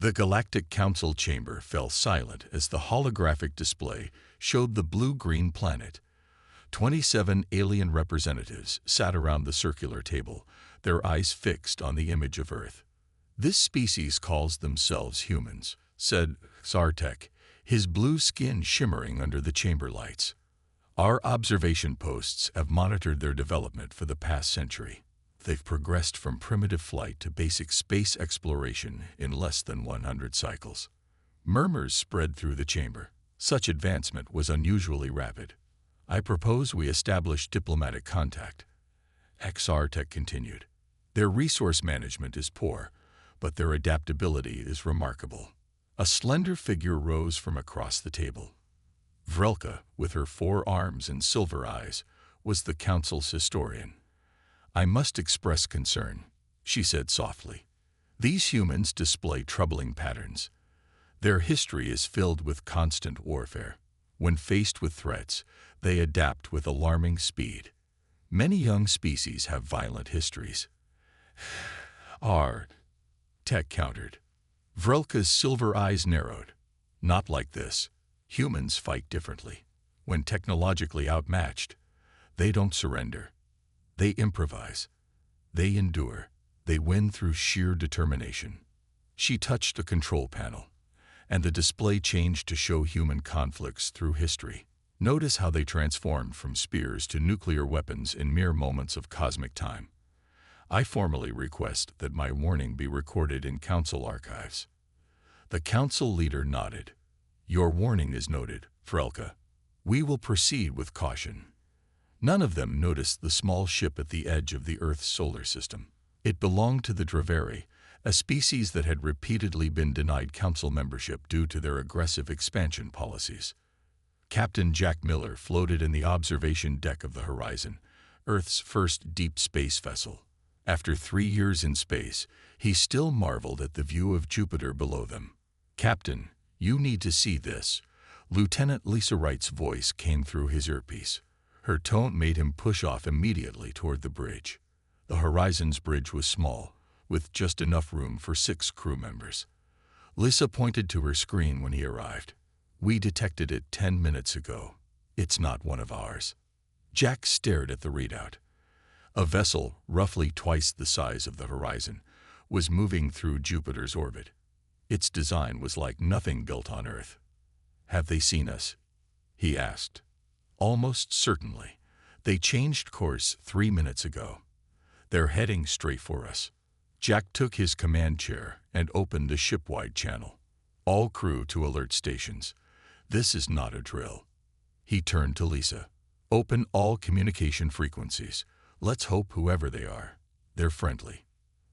The Galactic Council chamber fell silent as the holographic display showed the blue-green planet. 27 alien representatives sat around the circular table, their eyes fixed on the image of Earth. "This species calls themselves humans," said Sartek, his blue skin shimmering under the chamber lights. "Our observation posts have monitored their development for the past century. They've progressed from primitive flight to basic space exploration in less than 100 cycles." Murmurs spread through the chamber. Such advancement was unusually rapid. "I propose we establish diplomatic contact," Sartek continued. "Their resource management is poor, but their adaptability is remarkable." A slender figure rose from across the table. Vrelka, with her 4 arms and silver eyes, was the council's historian. "I must express concern," she said softly. "These humans display troubling patterns. Their history is filled with constant warfare. When faced with threats, they adapt with alarming speed. Many young species have violent histories." Tech countered. Vrelka's silver eyes narrowed. "Not like this. Humans fight differently. When technologically outmatched, they don't surrender. They improvise. They endure. They win through sheer determination." She touched a control panel, and the display changed to show human conflicts through history. "Notice how they transformed from spears to nuclear weapons in mere moments of cosmic time. I formally request that my warning be recorded in Council archives." The Council leader nodded. "Your warning is noted, Vrelka. We will proceed with caution." None of them noticed the small ship at the edge of the Earth's solar system. It belonged to the Draveri, a species that had repeatedly been denied Council membership due to their aggressive expansion policies. Captain Jack Miller floated in the observation deck of the Horizon, Earth's first deep space vessel. After 3 years in space, he still marveled at the view of Jupiter below them. "Captain, you need to see this." Lieutenant Lisa Wright's voice came through his earpiece. Her tone made him push off immediately toward the bridge. The Horizon's bridge was small, with just enough room for 6 crew members. Lisa pointed to her screen when he arrived. "We detected it 10 minutes ago. It's not one of ours." Jack stared at the readout. A vessel, roughly twice the size of the Horizon, was moving through Jupiter's orbit. Its design was like nothing built on Earth. "Have they seen us?" he asked. "Almost certainly. They changed course 3 minutes ago. They're heading straight for us." Jack took his command chair and opened the ship-wide channel. "All crew to alert stations. This is not a drill." He turned to Lisa. "Open all communication frequencies. Let's hope whoever they are, they're friendly."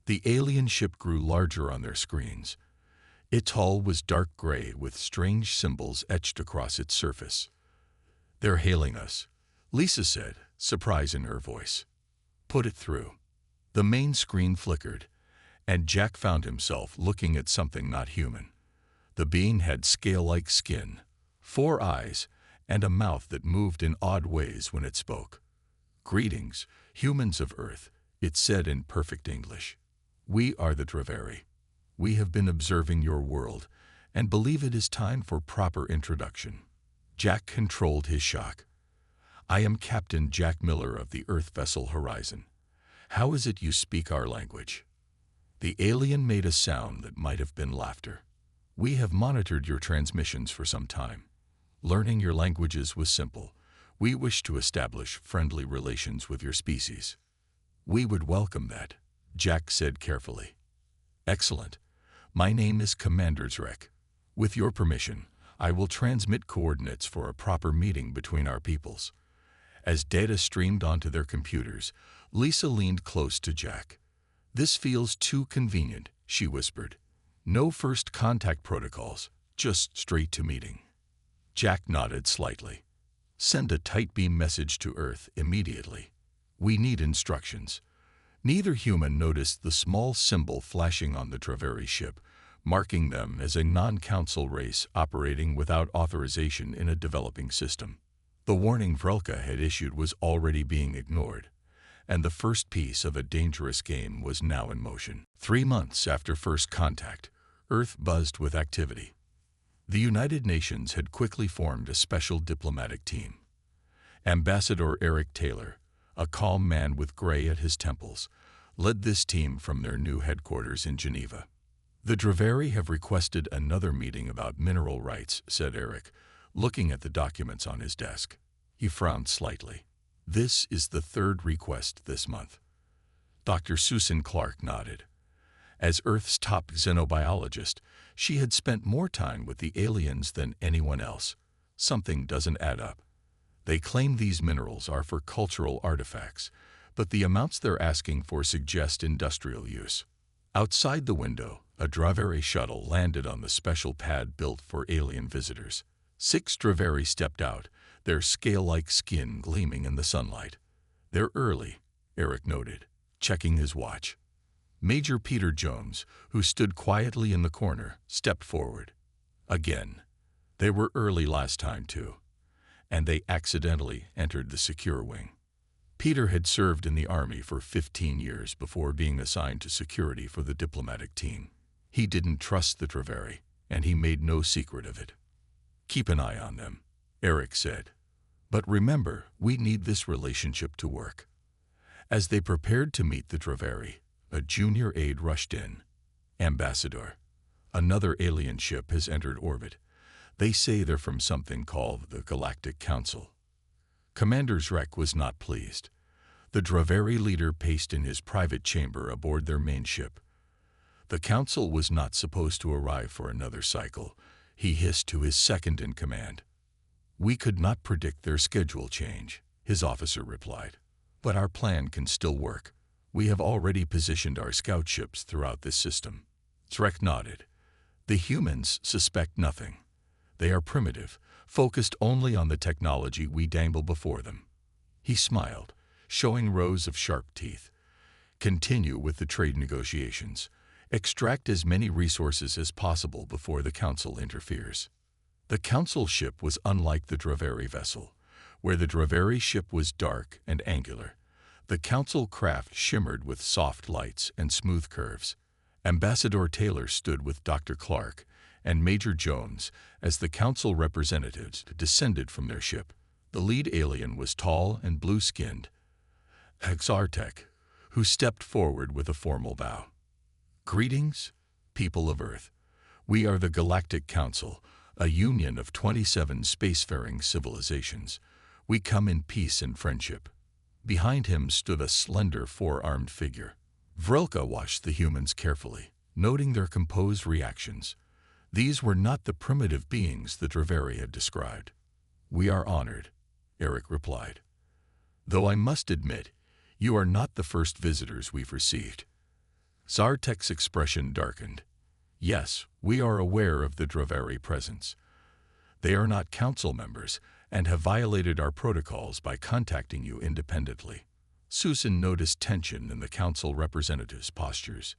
The alien ship grew larger on their screens. Its hull was dark gray with strange symbols etched across its surface. "They're hailing us," Lisa said, surprise in her voice. "Put it through." The main screen flickered, and Jack found himself looking at something not human. The being had scale-like skin, 4 eyes, and a mouth that moved in odd ways when it spoke. "Greetings, humans of Earth," it said in perfect English. "We are the Draveri. We have been observing your world and believe it is time for proper introduction." Jack controlled his shock. "I am Captain Jack Miller of the Earth vessel Horizon. How is it you speak our language?" The alien made a sound that might have been laughter. "We have monitored your transmissions for some time. Learning your languages was simple. We wish to establish friendly relations with your species." "We would welcome that," Jack said carefully. "Excellent. My name is Commander Zrek. With your permission, I will transmit coordinates for a proper meeting between our peoples." As data streamed onto their computers, Lisa leaned close to Jack. "This feels too convenient," she whispered. "No first contact protocols, just straight to meeting." Jack nodded slightly. "Send a tight beam message to Earth immediately. We need instructions." Neither human noticed the small symbol flashing on the Draveri ship, marking them as a non-council race operating without authorization in a developing system. The warning Vrelka had issued was already being ignored, and the first piece of a dangerous game was now in motion. 3 months after first contact, Earth buzzed with activity. The United Nations had quickly formed a special diplomatic team. Ambassador Eric Taylor, a calm man with gray at his temples, led this team from their new headquarters in Geneva. "The Draveri have requested another meeting about mineral rights," said Eric, looking at the documents on his desk. He frowned slightly. "This is the third request this month." Dr. Susan Clark nodded. As Earth's top xenobiologist, she had spent more time with the aliens than anyone else. Something doesn't add up. They claim these minerals are for cultural artifacts, but the amounts they're asking for suggest industrial use. Outside the window, a Draveri shuttle landed on the special pad built for alien visitors. 6 Draveri stepped out, their scale-like skin gleaming in the sunlight. "They're early," Eric noted, checking his watch. Major Peter Jones, who stood quietly in the corner, stepped forward. Again, they were early last time too, and they accidentally entered the secure wing. Peter had served in the Army for 15 years before being assigned to security for the diplomatic team. He didn't trust the Draveri, and he made no secret of it. "Keep an eye on them," Eric said. "But remember, we need this relationship to work." As they prepared to meet the Draveri, a junior aide rushed in. "Ambassador, another alien ship has entered orbit. They say they're from something called the Galactic Council." Commander Zrek was not pleased. The Draveri leader paced in his private chamber aboard their main ship. "The Council was not supposed to arrive for another cycle," he hissed to his second-in-command. "We could not predict their schedule change," his officer replied. "But our plan can still work. We have already positioned our scout ships throughout this system." Zrek nodded. "The humans suspect nothing. They are primitive, focused only on the technology we dangle before them." He smiled, showing rows of sharp teeth. "Continue with the trade negotiations. Extract as many resources as possible before the Council interferes." The Council ship was unlike the Draveri vessel. Where the Draveri ship was dark and angular, the Council craft shimmered with soft lights and smooth curves. Ambassador Taylor stood with Dr. Clark and Major Jones as the Council representatives descended from their ship. The lead alien was tall and blue-skinned, Exartech, who stepped forward with a formal bow. "Greetings, people of Earth. We are the Galactic Council, a union of 27 spacefaring civilizations. We come in peace and friendship." Behind him stood a slender four-armed figure. Vrelka watched the humans carefully, noting their composed reactions. These were not the primitive beings the Draveri had described. "We are honored," Eric replied. "Though I must admit, you are not the first visitors we've received." Zartek's expression darkened. "Yes, we are aware of the Draveri presence. They are not council members and have violated our protocols by contacting you independently." Susan noticed tension in the council representatives' postures.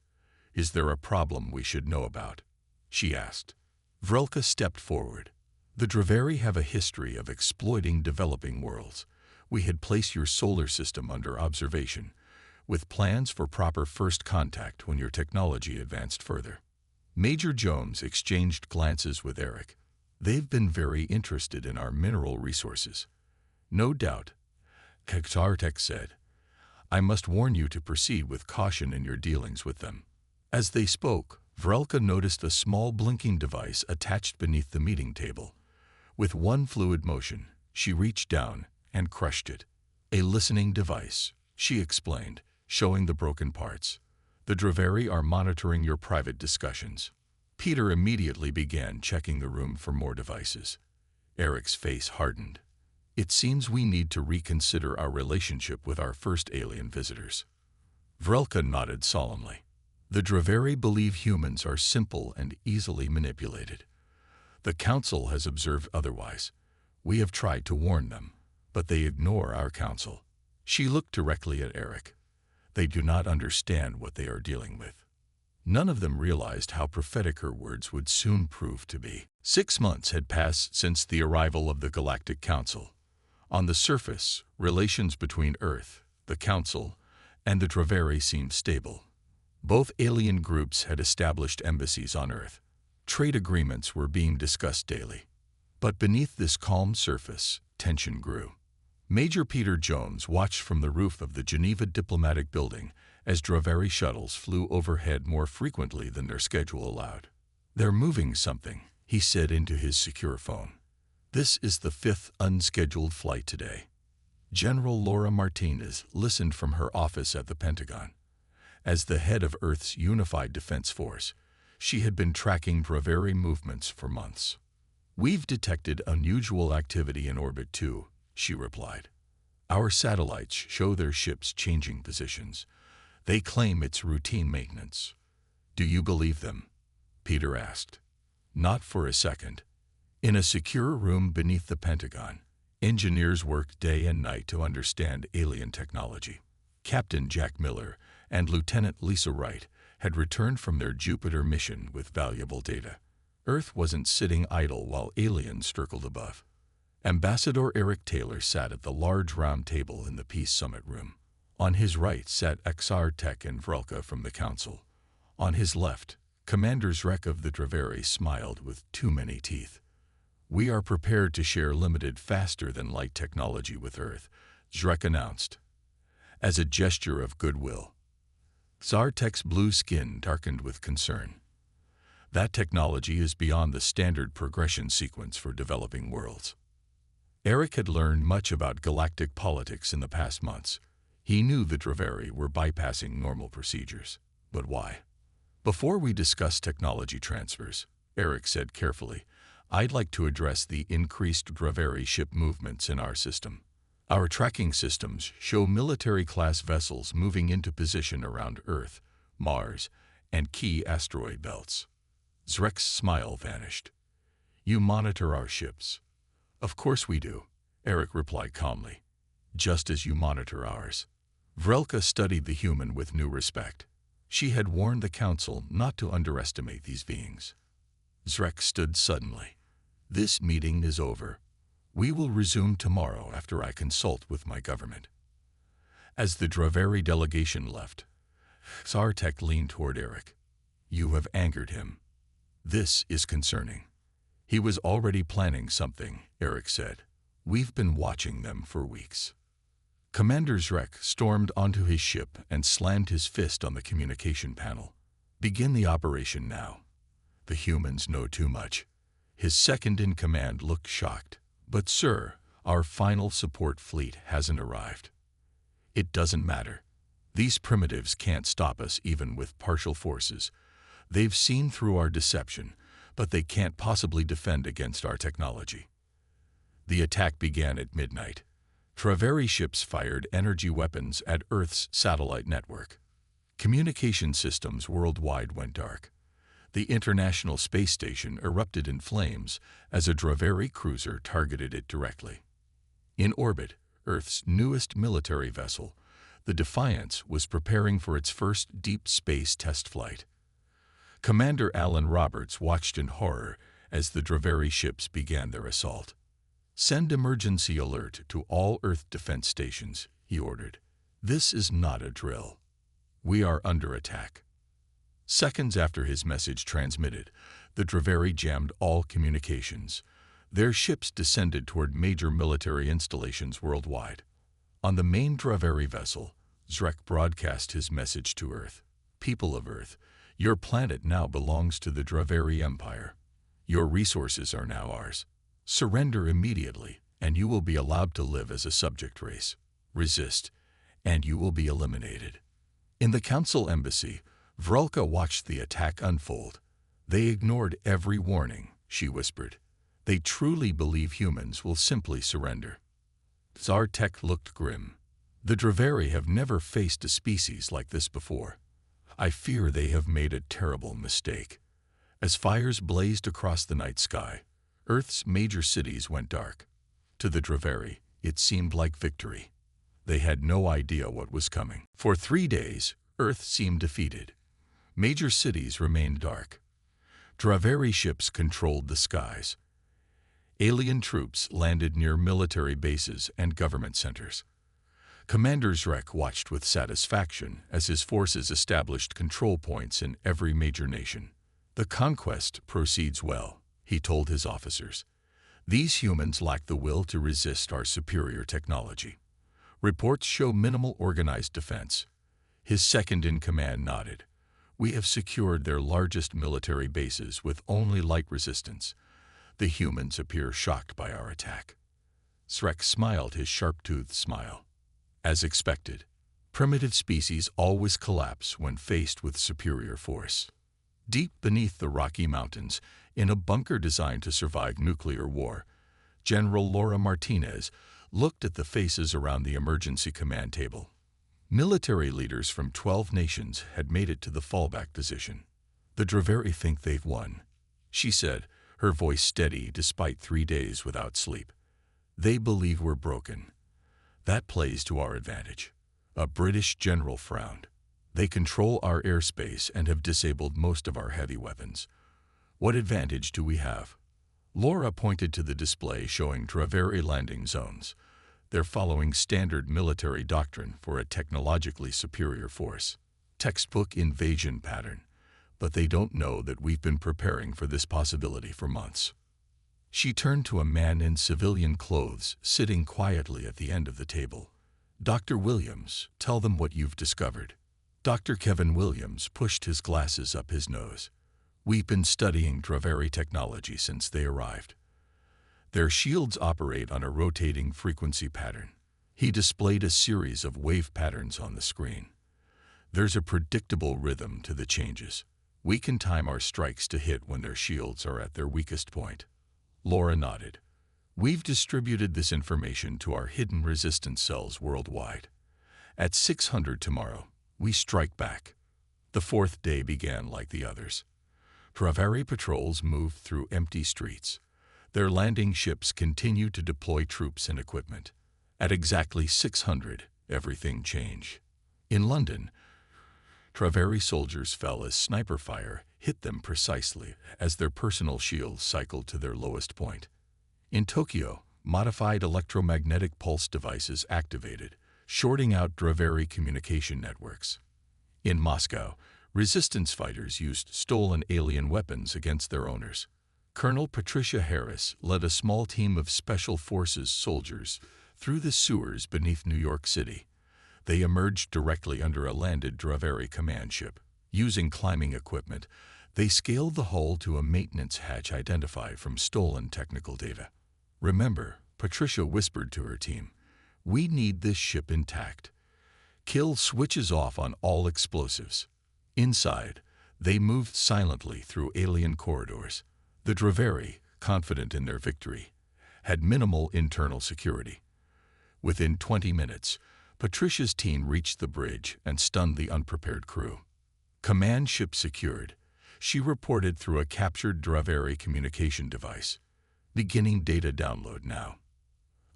"Is there a problem we should know about?" she asked. Vrelka stepped forward. "The Draveri have a history of exploiting developing worlds. We had placed your solar system under observation, with plans for proper first contact when your technology advanced further." Major Jones exchanged glances with Eric. "They've been very interested in our mineral resources." "No doubt," Exartech said. "I must warn you to proceed with caution in your dealings with them." As they spoke, Vrelka noticed a small blinking device attached beneath the meeting table. With one fluid motion, she reached down and crushed it. "A listening device," she explained, showing the broken parts. "The Draveri are monitoring your private discussions." Peter immediately began checking the room for more devices. Eric's face hardened. "It seems we need to reconsider our relationship with our first alien visitors." Vrelka nodded solemnly. "The Draveri believe humans are simple and easily manipulated. The Council has observed otherwise. We have tried to warn them, but they ignore our counsel." She looked directly at Eric. "They do not understand what they are dealing with." None of them realized how prophetic her words would soon prove to be. 6 months had passed since the arrival of the Galactic Council. On the surface, relations between Earth, the Council, and the Draveri seemed stable. Both alien groups had established embassies on Earth. Trade agreements were being discussed daily. But beneath this calm surface, tension grew. Major Peter Jones watched from the roof of the Geneva Diplomatic Building as Draveri shuttles flew overhead more frequently than their schedule allowed. "They're moving something," he said into his secure phone. "This is the 5th unscheduled flight today." General Laura Martinez listened from her office at the Pentagon. As the head of Earth's Unified Defense Force, she had been tracking Draveri movements for months. "We've detected unusual activity in orbit too," she replied. "Our satellites show their ships changing positions. They claim it's routine maintenance." "Do you believe them?" Peter asked. Not for a second. In a secure room beneath the Pentagon, engineers worked day and night to understand alien technology. Captain Jack Miller and Lieutenant Lisa Wright had returned from their Jupiter mission with valuable data. Earth wasn't sitting idle while aliens circled above. Ambassador Eric Taylor sat at the large round table in the Peace Summit room. On his right sat Xar Tech and Vrelka from the Council. On his left, Commander Zrek of the Draveri smiled with too many teeth. "We are prepared to share limited faster-than-light technology with Earth," Zrek announced. As a gesture of goodwill, Zartek's blue skin darkened with concern. "That technology is beyond the standard progression sequence for developing worlds." Eric had learned much about galactic politics in the past months. He knew the Draveri were bypassing normal procedures. But why? "Before we discuss technology transfers," Eric said carefully, "I'd like to address the increased Draveri ship movements in our system. Our tracking systems show military-class vessels moving into position around Earth, Mars, and key asteroid belts." Zrek's smile vanished. "You monitor our ships." "Of course we do," Eric replied calmly. "Just as you monitor ours." Vrelka studied the human with new respect. She had warned the Council not to underestimate these beings. Zrek stood suddenly. "This meeting is over. We will resume tomorrow after I consult with my government." As the Draveri delegation left, Zartek leaned toward Eric. "You have angered him. This is concerning." "He was already planning something," Eric said. "We've been watching them for weeks." Commander Zrek stormed onto his ship and slammed his fist on the communication panel. "Begin the operation now. The humans know too much." His second-in-command looked shocked. "But sir, our final support fleet hasn't arrived." "It doesn't matter. These primitives can't stop us even with partial forces. They've seen through our deception, but they can't possibly defend against our technology." The attack began at midnight. Draveri ships fired energy weapons at Earth's satellite network. Communication systems worldwide went dark. The International Space Station erupted in flames as a Draveri cruiser targeted it directly. In orbit, Earth's newest military vessel, the Defiance, was preparing for its first deep space test flight. Commander Alan Roberts watched in horror as the Draveri ships began their assault. "Send emergency alert to all Earth defense stations," he ordered. "This is not a drill. We are under attack." Seconds after his message transmitted, the Draveri jammed all communications. Their ships descended toward major military installations worldwide. On the main Draveri vessel, Zrek broadcast his message to Earth. "People of Earth, your planet now belongs to the Draveri Empire. Your resources are now ours. Surrender immediately, and you will be allowed to live as a subject race. Resist, and you will be eliminated." In the Council embassy, Vrelka watched the attack unfold. "They ignored every warning," she whispered. "They truly believe humans will simply surrender." Zartek looked grim. "The Draveri have never faced a species like this before. I fear they have made a terrible mistake." As fires blazed across the night sky, Earth's major cities went dark. To the Draveri, it seemed like victory. They had no idea what was coming. For 3 days, Earth seemed defeated. Major cities remained dark. Draveri ships controlled the skies. Alien troops landed near military bases and government centers. Commander Zrek watched with satisfaction as his forces established control points in every major nation. The conquest proceeds well, he told his officers. These humans lack the will to resist our superior technology. Reports show minimal organized defense. His second-in-command nodded. We have secured their largest military bases with only light resistance. The humans appear shocked by our attack. Zrek smiled his sharp-toothed smile. As expected, primitive species always collapse when faced with superior force. Deep beneath the Rocky Mountains, in a bunker designed to survive nuclear war, General Laura Martinez looked at the faces around the emergency command table. Military leaders from 12 nations had made it to the fallback position. The Draveri think they've won, she said, her voice steady despite 3 days without sleep. They believe we're broken. That plays to our advantage. A British general frowned. They control our airspace and have disabled most of our heavy weapons. What advantage do we have? Laura pointed to the display showing Draveri landing zones. They're following standard military doctrine for a technologically superior force. Textbook invasion pattern. But they don't know that we've been preparing for this possibility for months. She turned to a man in civilian clothes sitting quietly at the end of the table. Dr. Williams, tell them what you've discovered. Dr. Kevin Williams pushed his glasses up his nose. We've been studying Draveri technology since they arrived. Their shields operate on a rotating frequency pattern. He displayed a series of wave patterns on the screen. There's a predictable rhythm to the changes. We can time our strikes to hit when their shields are at their weakest point. Laura nodded. We've distributed this information to our hidden resistance cells worldwide. At 600 tomorrow, we strike back. The 4th day began like the others. Draveri patrols moved through empty streets. Their landing ships continued to deploy troops and equipment. At exactly 600, everything changed. In London, Draveri soldiers fell as sniper fire hit them precisely as their personal shields cycled to their lowest point. In Tokyo, modified electromagnetic pulse devices activated, shorting out Draveri communication networks. In Moscow, resistance fighters used stolen alien weapons against their owners. Colonel Patricia Harris led a small team of Special Forces soldiers through the sewers beneath New York City. They emerged directly under a landed Draveri command ship. Using climbing equipment, they scaled the hull to a maintenance hatch identified from stolen technical data. Remember, Patricia whispered to her team, we need this ship intact. Kill switches off on all explosives. Inside, they moved silently through alien corridors. The Draveri, confident in their victory, had minimal internal security. Within 20 minutes, Patricia's team reached the bridge and stunned the unprepared crew. Command ship secured, she reported through a captured Draveri communication device. Beginning data download now.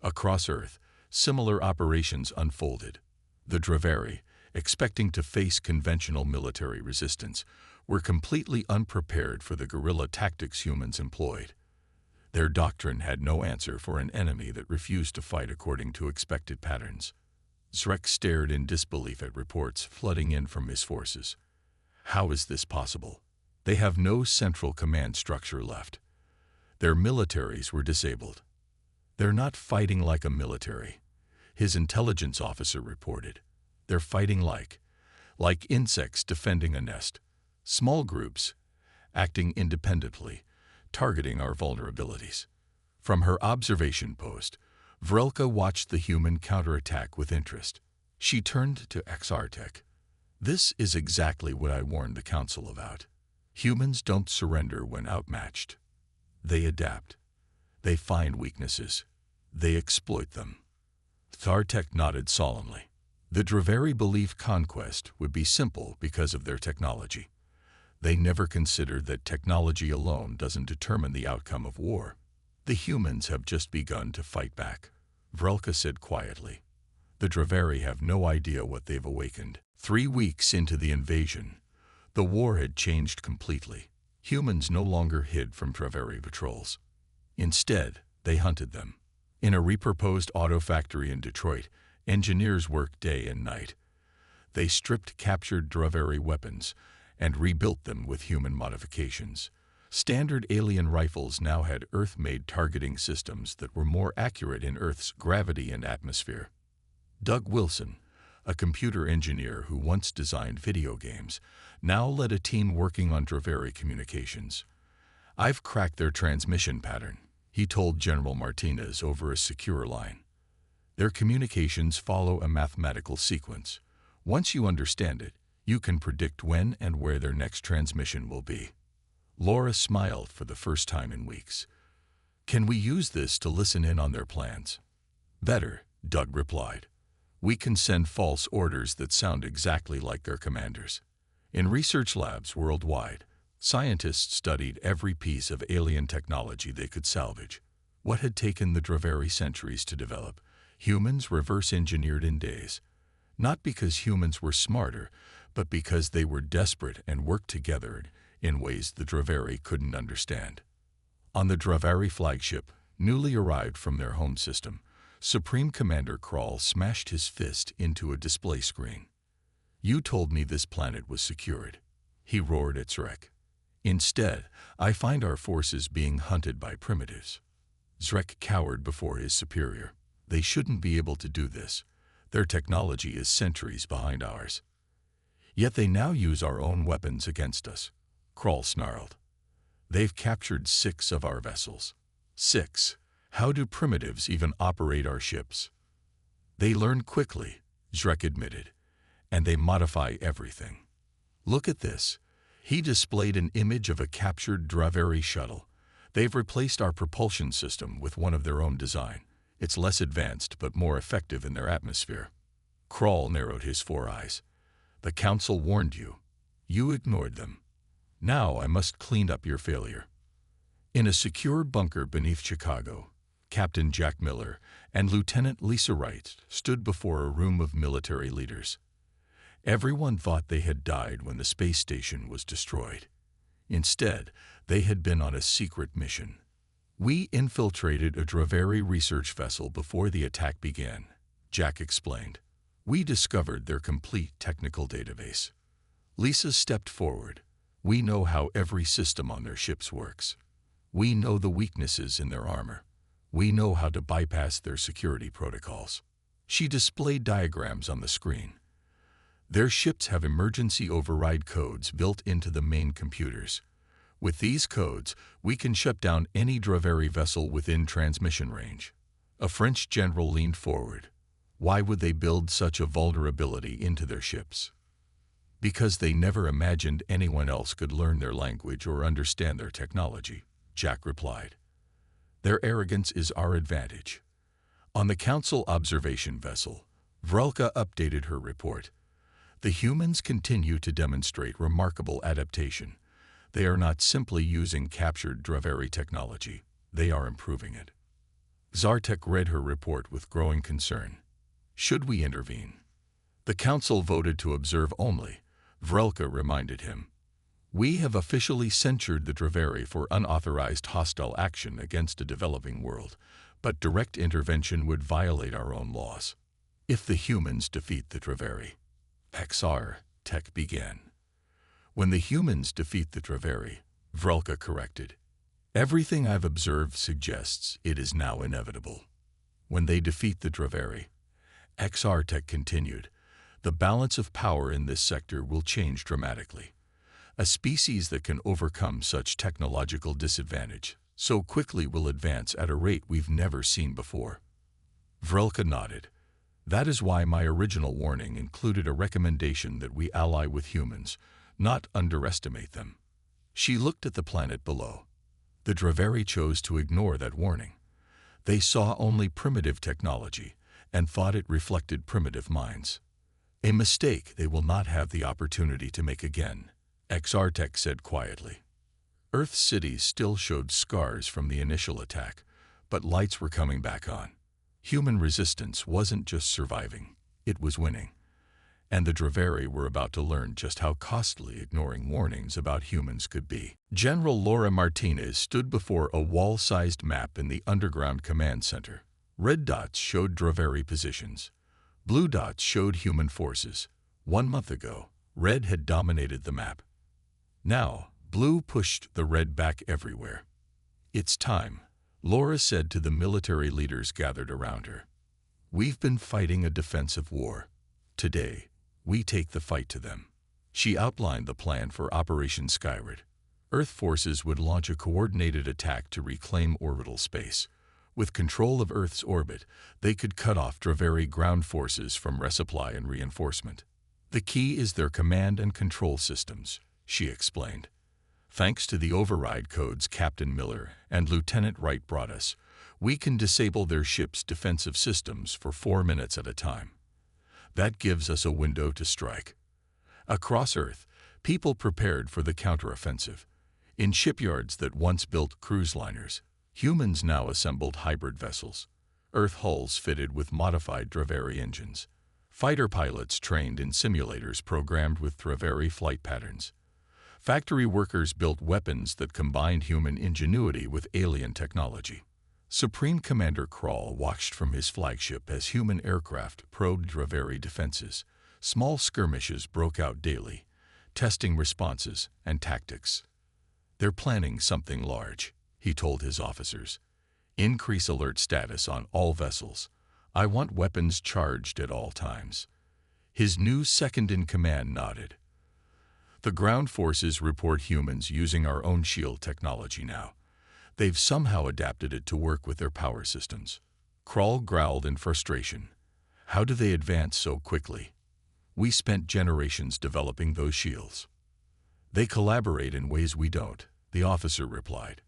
Across Earth, similar operations unfolded. The Draveri, expecting to face conventional military resistance, were completely unprepared for the guerrilla tactics humans employed. Their doctrine had no answer for an enemy that refused to fight according to expected patterns. Zrek stared in disbelief at reports flooding in from his forces. How is this possible? They have no central command structure left. Their militaries were disabled. They're not fighting like a military, his intelligence officer reported. They're fighting like insects defending a nest. Small groups, acting independently, targeting our vulnerabilities. From her observation post, Vrelka watched the human counterattack with interest. She turned to Exartech. This is exactly what I warned the Council about. Humans don't surrender when outmatched. They adapt. They find weaknesses. They exploit them. Zartek nodded solemnly. The Draveri believed conquest would be simple because of their technology. They never considered that technology alone doesn't determine the outcome of war. The humans have just begun to fight back, Vrelka said quietly. The Draveri have no idea what they've awakened. 3 weeks into the invasion, the war had changed completely. Humans no longer hid from Draveri patrols. Instead, they hunted them. In a repurposed auto factory in Detroit, Engineers worked day and night. They stripped captured Draveri weapons and rebuilt them with human modifications. Standard alien rifles now had Earth-made targeting systems that were more accurate in Earth's gravity and atmosphere. Doug Wilson, a computer engineer who once designed video games, now led a team working on Draveri communications. "I've cracked their transmission pattern," he told General Martinez over a secure line. "Their communications follow a mathematical sequence. Once you understand it, you can predict when and where their next transmission will be." Laura smiled for the first time in weeks. "Can we use this to listen in on their plans?" "Better," Doug replied. "We can send false orders that sound exactly like their commanders." In research labs worldwide, scientists studied every piece of alien technology they could salvage. What had taken the Draveri centuries to develop, humans reverse-engineered in days. Not because humans were smarter, but because they were desperate and worked together in ways the Draveri couldn't understand. On the Draveri flagship, newly arrived from their home system, Supreme Commander Krall smashed his fist into a display screen. "You told me this planet was secured," he roared at Zrek. "Instead, I find our forces being hunted by primitives." Zrek cowered before his superior. "They shouldn't be able to do this. Their technology is centuries behind ours." "Yet they now use our own weapons against us," Krall snarled. "They've captured 6 of our vessels." 6. How do primitives even operate our ships?" "They learn quickly," Zrek admitted, "and they modify everything. Look at this." He displayed an image of a captured Draveri shuttle. "They've replaced our propulsion system with one of their own design. It's less advanced but more effective in their atmosphere." Krall narrowed his 4 eyes. "The Council warned you. You ignored them. Now I must clean up your failure." In a secure bunker beneath Chicago, Captain Jack Miller and Lieutenant Lisa Wright stood before a room of military leaders. Everyone thought they had died when the space station was destroyed. Instead, they had been on a secret mission. "We infiltrated a Draveri research vessel before the attack began," Jack explained. "We discovered their complete technical database." Lisa stepped forward. "We know how every system on their ships works. We know the weaknesses in their armor. We know how to bypass their security protocols." She displayed diagrams on the screen. "Their ships have emergency override codes built into the main computers. With these codes, we can shut down any Draveri vessel within transmission range." A French general leaned forward. "Why would they build such a vulnerability into their ships?" "Because they never imagined anyone else could learn their language or understand their technology," Jack replied. "Their arrogance is our advantage." On the Council observation vessel, Vrelka updated her report. "The humans continue to demonstrate remarkable adaptation. They are not simply using captured Draveri technology, they are improving it." Zartek read her report with growing concern. "Should we intervene?" "The Council voted to observe only," Vrelka reminded him. "We have officially censured the Draveri for unauthorized hostile action against a developing world, but direct intervention would violate our own laws." "If the humans defeat the Draveri," XR Tech began. "When the humans defeat the Draveri," Vrelka corrected. "Everything I've observed suggests it is now inevitable." "When they defeat the Draveri," XR Tech continued, "the balance of power in this sector will change dramatically. A species that can overcome such technological disadvantage so quickly will advance at a rate we've never seen before." Vrelka nodded. "That is why my original warning included a recommendation that we ally with humans, not underestimate them." She looked at the planet below. The Draveri chose to ignore that warning. They saw only primitive technology and thought it reflected primitive minds. "A mistake they will not have the opportunity to make again," XRTech said quietly. Earth's cities still showed scars from the initial attack, but lights were coming back on. Human resistance wasn't just surviving, it was winning. And the Draveri were about to learn just how costly ignoring warnings about humans could be. General Laura Martinez stood before a wall-sized map in the underground command center. Red dots showed Draveri positions. Blue dots showed human forces. 1 month ago, red had dominated the map. Now, blue pushed the red back everywhere. "It's time," Laura said to the military leaders gathered around her. "We've been fighting a defensive war. Today, we take the fight to them." She outlined the plan for Operation Skyward. Earth forces would launch a coordinated attack to reclaim orbital space. With control of Earth's orbit, they could cut off Draveri ground forces from resupply and reinforcement. "The key is their command and control systems," she explained. "Thanks to the override codes Captain Miller and Lieutenant Wright brought us, we can disable their ship's defensive systems for 4 minutes at a time. That gives us a window to strike." Across Earth, people prepared for the counteroffensive. In shipyards that once built cruise liners, humans now assembled hybrid vessels. Earth hulls fitted with modified Draveri engines. Fighter pilots trained in simulators programmed with Draveri flight patterns. Factory workers built weapons that combined human ingenuity with alien technology. Supreme Commander Krall watched from his flagship as human aircraft probed Draveri defenses. Small skirmishes broke out daily, testing responses and tactics. "They're planning something large," he told his officers. "Increase alert status on all vessels. I want weapons charged at all times." His new second-in-command nodded. "The ground forces report humans using our own shield technology now. They've somehow adapted it to work with their power systems." Krall growled in frustration. "How do they advance so quickly? We spent generations developing those shields." "They collaborate in ways we don't," the officer replied.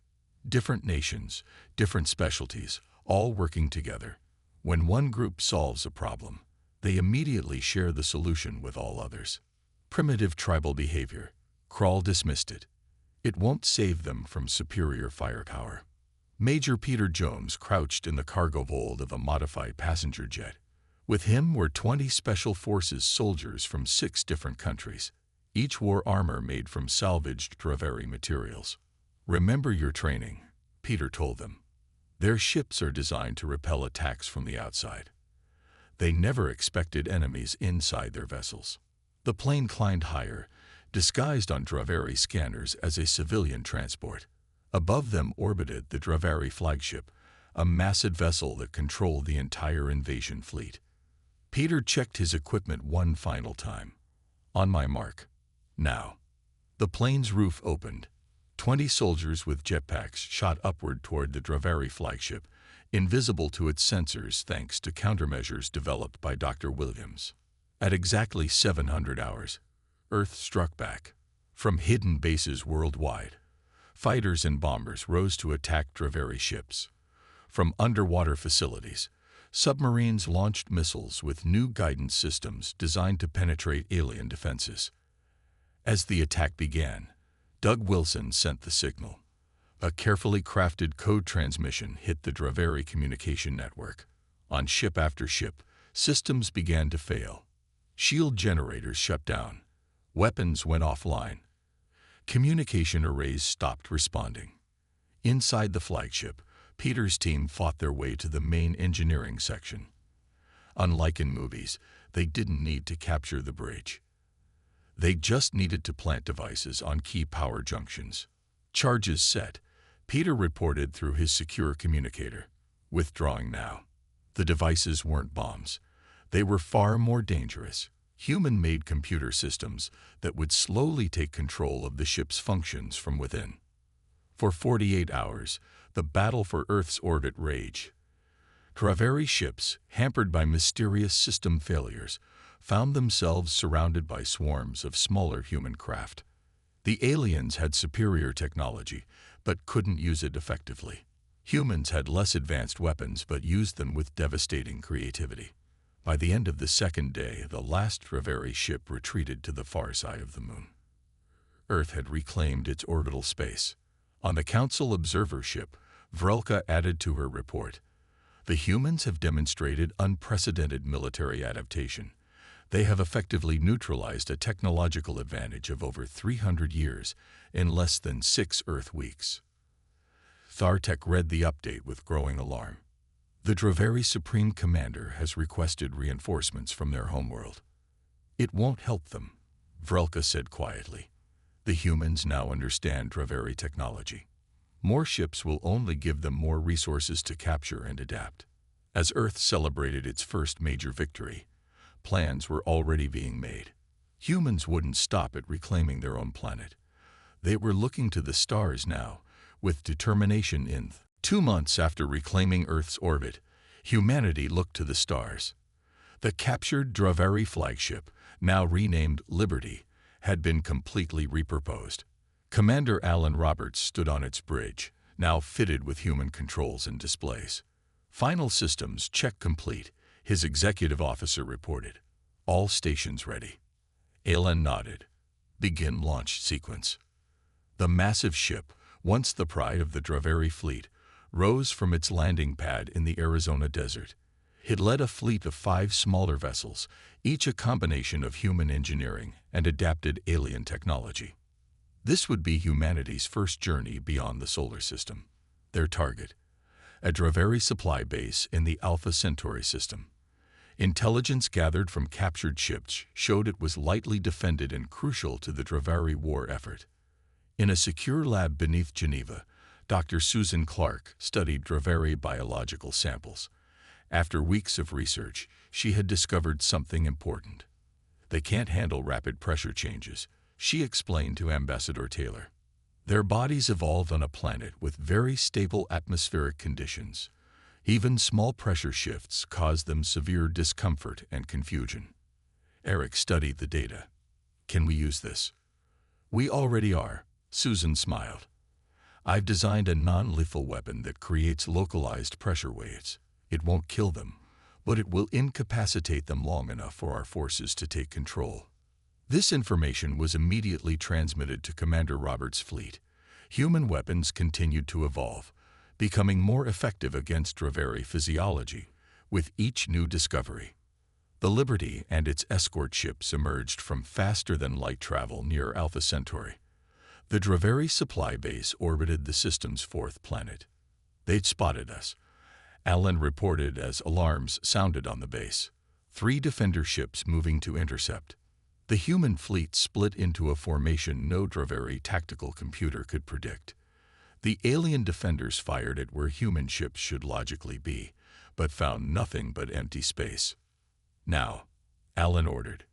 "Different nations, different specialties, all working together. When one group solves a problem, they immediately share the solution with all others." "Primitive tribal behavior," Krall dismissed it. "It won't save them from superior firepower." Major Peter Jones crouched in the cargo hold of a modified passenger jet. With him were 20 Special Forces soldiers from 6 different countries. Each wore armor made from salvaged Draveri materials. "Remember your training," Peter told them. "Their ships are designed to repel attacks from the outside." They never expected enemies inside their vessels. The plane climbed higher, disguised on Draveri scanners as a civilian transport. Above them orbited the Draveri flagship, a massive vessel that controlled the entire invasion fleet. Peter checked his equipment one final time. "On my mark. Now." The plane's roof opened. 20 soldiers with jetpacks shot upward toward the Draveri flagship, invisible to its sensors thanks to countermeasures developed by Dr. Williams. At exactly 700 hours, Earth struck back. From hidden bases worldwide, fighters and bombers rose to attack Draveri ships. From underwater facilities, submarines launched missiles with new guidance systems designed to penetrate alien defenses. As the attack began, Doug Wilson sent the signal. A carefully crafted code transmission hit the Draveri communication network. On ship after ship, systems began to fail. Shield generators shut down. Weapons went offline. Communication arrays stopped responding. Inside the flagship, Peter's team fought their way to the main engineering section. Unlike in movies, they didn't need to capture the bridge. They just needed to plant devices on key power junctions. Charges set, Peter reported through his secure communicator. "Withdrawing now." The devices weren't bombs. They were far more dangerous, human-made computer systems that would slowly take control of the ship's functions from within. For 48 hours, the battle for Earth's orbit raged. Draveri ships, hampered by mysterious system failures, found themselves surrounded by swarms of smaller human craft. The aliens had superior technology, but couldn't use it effectively. Humans had less advanced weapons but used them with devastating creativity. By the end of the second day, the last Draveri ship retreated to the far side of the moon. Earth had reclaimed its orbital space. On the Council observer ship, Vrelka added to her report, "The humans have demonstrated unprecedented military adaptation. They have effectively neutralized a technological advantage of over 300 years in less than 6 Earth weeks." Thartek read the update with growing alarm. The Draveri Supreme Commander has requested reinforcements from their homeworld. It won't help them, Vrelka said quietly. The humans now understand Draveri technology. More ships will only give them more resources to capture and adapt. As Earth celebrated its first major victory, plans were already being made. Humans wouldn't stop at reclaiming their own planet. They were looking to the stars now, with determination. In 2 months after reclaiming Earth's orbit, humanity looked to the stars. The captured Draveri flagship, now renamed Liberty, had been completely repurposed. Commander Alan Roberts stood on its bridge, now fitted with human controls and displays. Final systems check complete, his executive officer reported. All stations ready. Alan nodded. Begin launch sequence. The massive ship, once the pride of the Draveri fleet, rose from its landing pad in the Arizona desert. It led a fleet of 5 smaller vessels, each a combination of human engineering and adapted alien technology. This would be humanity's first journey beyond the solar system. Their target, a Draveri supply base in the Alpha Centauri system. Intelligence gathered from captured ships showed it was lightly defended and crucial to the Draveri war effort. In a secure lab beneath Geneva, Dr. Susan Clark studied Draveri biological samples. After weeks of research, she had discovered something important. They can't handle rapid pressure changes, she explained to Ambassador Taylor. Their bodies evolved on a planet with very stable atmospheric conditions. Even small pressure shifts caused them severe discomfort and confusion. Eric studied the data. Can we use this? We already are, Susan smiled. I've designed a non-lethal weapon that creates localized pressure waves. It won't kill them, but it will incapacitate them long enough for our forces to take control. This information was immediately transmitted to Commander Roberts' fleet. Human weapons continued to evolve, becoming more effective against Draveri physiology with each new discovery. The Liberty and its escort ships emerged from faster-than-light travel near Alpha Centauri. The Draveri supply base orbited the system's 4th planet. They'd spotted us, Alan reported as alarms sounded on the base. 3 defender ships moving to intercept. The human fleet split into a formation no Draveri tactical computer could predict. The alien defenders fired at where human ships should logically be, but found nothing but empty space. Now, Alan ordered.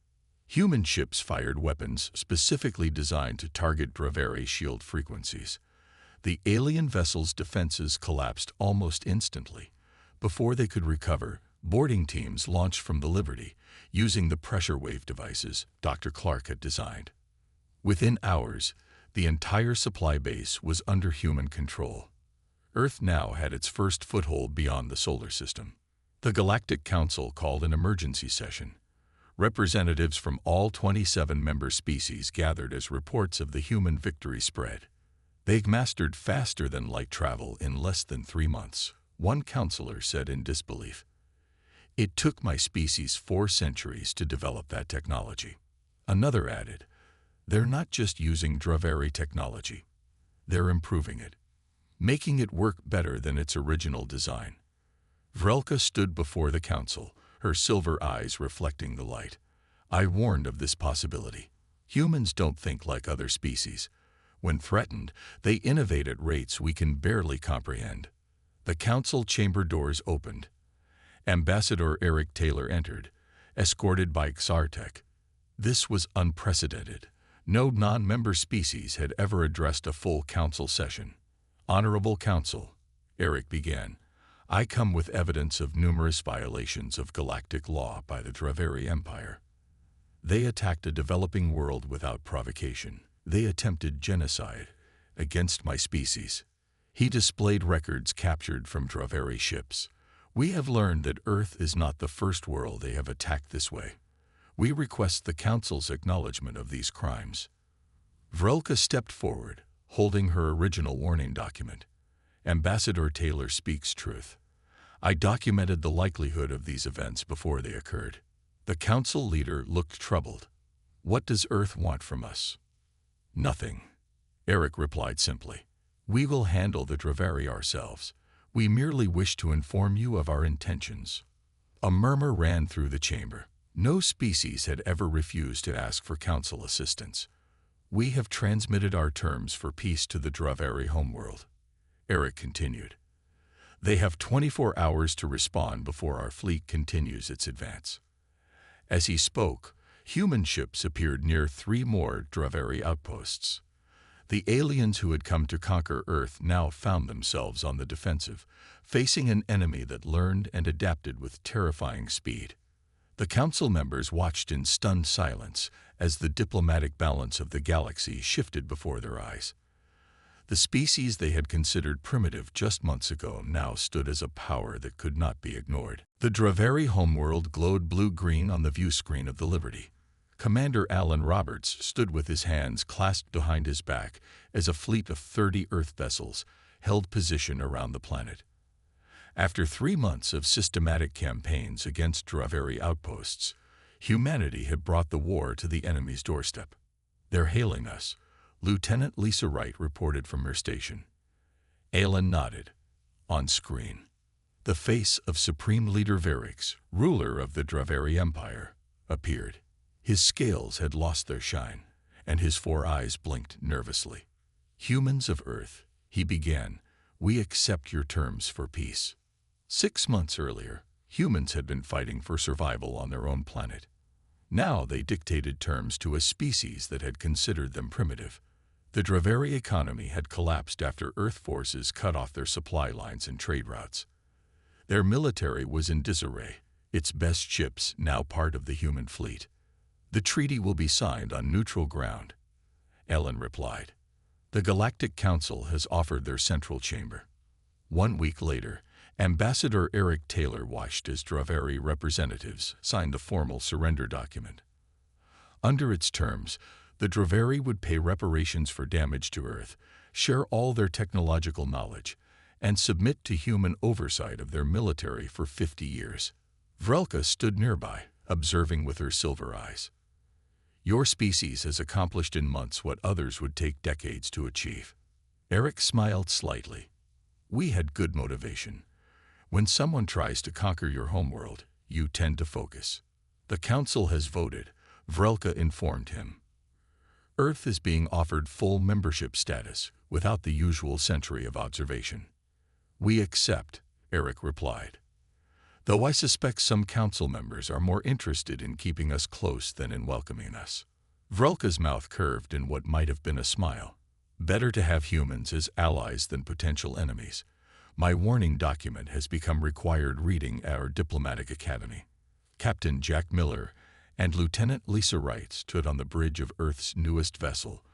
Human ships fired weapons specifically designed to target Draveri shield frequencies. The alien vessel's defenses collapsed almost instantly. Before they could recover, boarding teams launched from the Liberty, using the pressure wave devices Dr. Clark had designed. Within hours, the entire supply base was under human control. Earth now had its first foothold beyond the solar system. The Galactic Council called an emergency session. Representatives from all 27 member species gathered as reports of the human victory spread. They'd mastered faster-than-light travel in less than 3 months, one counselor said in disbelief. It took my species 4 centuries to develop that technology. Another added, they're not just using Draveri technology. They're improving it, making it work better than its original design. Vrelka stood before the council, her silver eyes reflecting the light. I warned of this possibility. Humans don't think like other species. When threatened, they innovate at rates we can barely comprehend. The council chamber doors opened. Ambassador Eric Taylor entered, escorted by Xartek. This was unprecedented. No non-member species had ever addressed a full council session. Honorable Council, Eric began. I come with evidence of numerous violations of galactic law by the Draveri Empire. They attacked a developing world without provocation. They attempted genocide against my species. He displayed records captured from Draveri ships. We have learned that Earth is not the first world they have attacked this way. We request the Council's acknowledgement of these crimes. Vrelka stepped forward, holding her original warning document. Ambassador Taylor speaks truth. I documented the likelihood of these events before they occurred. The Council leader looked troubled. What does Earth want from us? Nothing, Eric replied simply. We will handle the Draveri ourselves. We merely wish to inform you of our intentions." A murmur ran through the chamber. No species had ever refused to ask for council assistance. "We have transmitted our terms for peace to the Draveri homeworld," Eric continued. "They have 24 hours to respond before our fleet continues its advance." As he spoke, human ships appeared near 3 more Draveri outposts. The aliens who had come to conquer Earth now found themselves on the defensive, facing an enemy that learned and adapted with terrifying speed. The council members watched in stunned silence as the diplomatic balance of the galaxy shifted before their eyes. The species they had considered primitive just months ago now stood as a power that could not be ignored. The Draveri homeworld glowed blue-green on the view screen of the Liberty. Commander Alan Roberts stood with his hands clasped behind his back as a fleet of 30 Earth vessels held position around the planet. After 3 months of systematic campaigns against Draveri outposts, humanity had brought the war to the enemy's doorstep. "They're hailing us," Lieutenant Lisa Wright reported from her station. Alan nodded. On screen, the face of Supreme Leader Varix, ruler of the Draveri Empire, appeared. His scales had lost their shine, and his 4 eyes blinked nervously. "Humans of Earth," he began, "we accept your terms for peace." 6 months earlier, humans had been fighting for survival on their own planet. Now they dictated terms to a species that had considered them primitive. The Draveri economy had collapsed after Earth forces cut off their supply lines and trade routes. Their military was in disarray, its best ships now part of the human fleet. "The treaty will be signed on neutral ground," Ellen replied. "The Galactic Council has offered their central chamber." 1 week later, Ambassador Eric Taylor watched as Draveri representatives signed the formal surrender document. Under its terms, the Draveri would pay reparations for damage to Earth, share all their technological knowledge, and submit to human oversight of their military for 50 years. Vrelka stood nearby, observing with her silver eyes. "Your species has accomplished in months what others would take decades to achieve." Eric smiled slightly. "We had good motivation. When someone tries to conquer your homeworld, you tend to focus." "The Council has voted," Vrelka informed him. "Earth is being offered full membership status without the usual century of observation." "We accept," Eric replied. "Though I suspect some council members are more interested in keeping us close than in welcoming us." Vrelka's mouth curved in what might have been a smile. "Better to have humans as allies than potential enemies. My warning document has become required reading at our diplomatic academy." Captain Jack Miller and Lieutenant Lisa Wright stood on the bridge of Earth's newest vessel,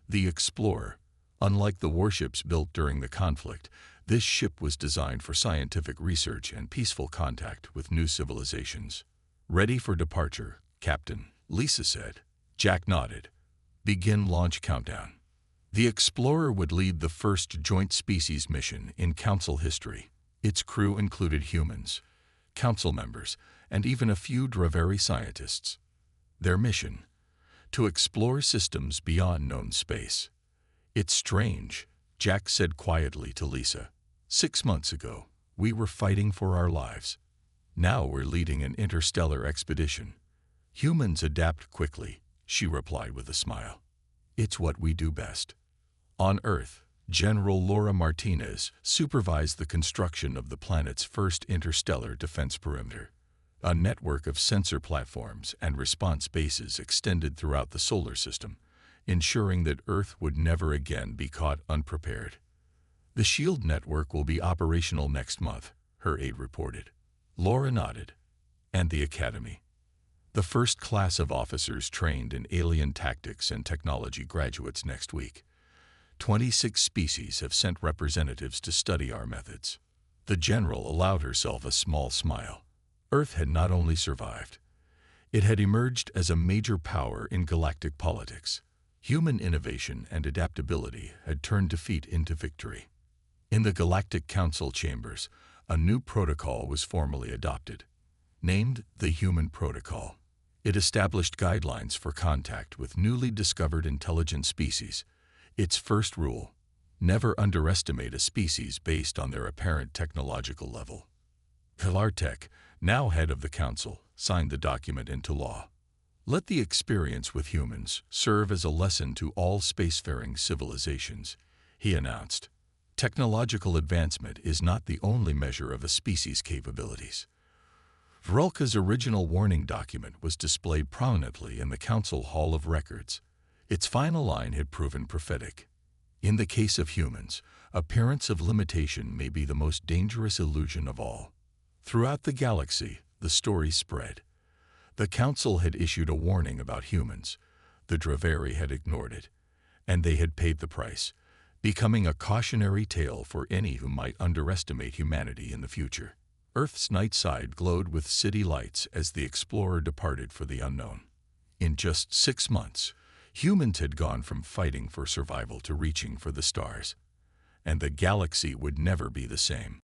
the Explorer. Unlike the warships built during the conflict, this ship was designed for scientific research and peaceful contact with new civilizations. "Ready for departure, Captain," Lisa said. Jack nodded. "Begin launch countdown." The Explorer would lead the first joint species mission in Council history. Its crew included humans, Council members, and even a few Draveri scientists. Their mission: to explore systems beyond known space. "It's strange," Jack said quietly to Lisa. 6 months ago, we were fighting for our lives. Now we're leading an interstellar expedition. Humans adapt quickly, she replied with a smile. It's what we do best. On Earth, General Laura Martinez supervised the construction of the planet's first interstellar defense perimeter. A network of sensor platforms and response bases extended throughout the solar system, ensuring that Earth would never again be caught unprepared. "The SHIELD network will be operational next month," her aide reported. Laura nodded. "And the Academy?" "The first class of officers trained in alien tactics and technology graduates next week. 26 species have sent representatives to study our methods." The general allowed herself a small smile. Earth had not only survived, it had emerged as a major power in galactic politics. Human innovation and adaptability had turned defeat into victory. In the Galactic Council chambers, a new protocol was formally adopted, named the Human Protocol. It established guidelines for contact with newly discovered intelligent species. Its first rule: Never underestimate a species based on their apparent technological level. Pilartek, now head of the council, signed the document into law. Let the experience with humans serve as a lesson to all spacefaring civilizations, he announced. Technological advancement is not the only measure of a species' capabilities. Vrelka's original warning document was displayed prominently in the Council Hall of Records. Its final line had proven prophetic. In the case of humans, appearance of limitation may be the most dangerous illusion of all. Throughout the galaxy, the story spread. The Council had issued a warning about humans. The Draveri had ignored it, and they had paid the price, becoming a cautionary tale for any who might underestimate humanity in the future. Earth's night side glowed with city lights as the explorer departed for the unknown. In just 6 months, humans had gone from fighting for survival to reaching for the stars. And the galaxy would never be the same.